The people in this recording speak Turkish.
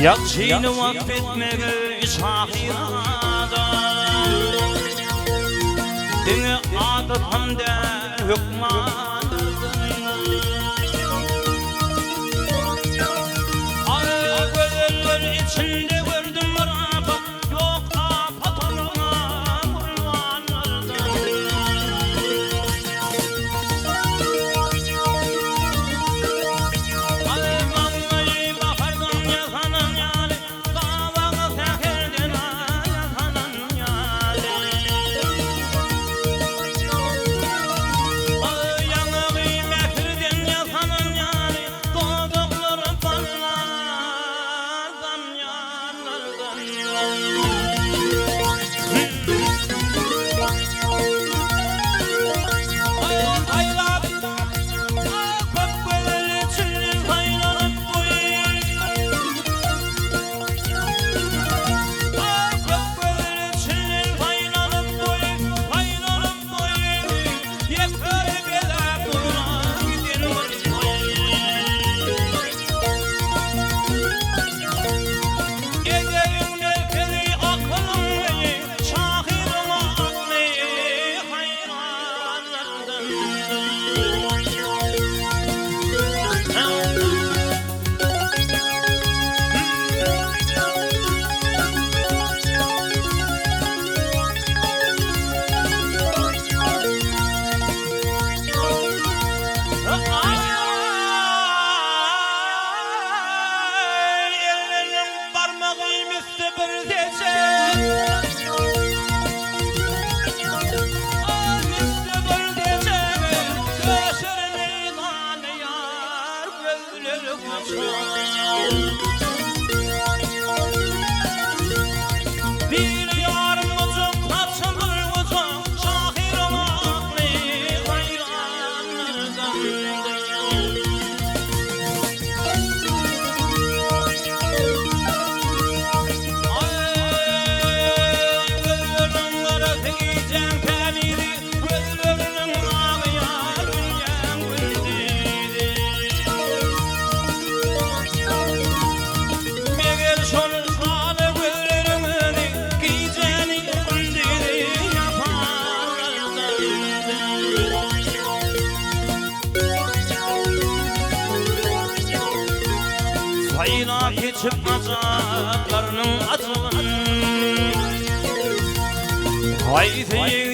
Yakçını vakfetmege şahirada Dini adı hamde hükmanırdı Arı gözler içinde gördüm Rabbim Yok afat olma kurbanırdı Bir yarım ucum kaçılır ucum şahir olaklı hayranlardan Gözlerinin arası giyeceğim temiri Gözlerinin ağıya dünyam güldüydü Meğer şunu sağlı gözlerini giyeceğini güldüydü yaparlardan Sayına geçip acaklarının acıvan Haydi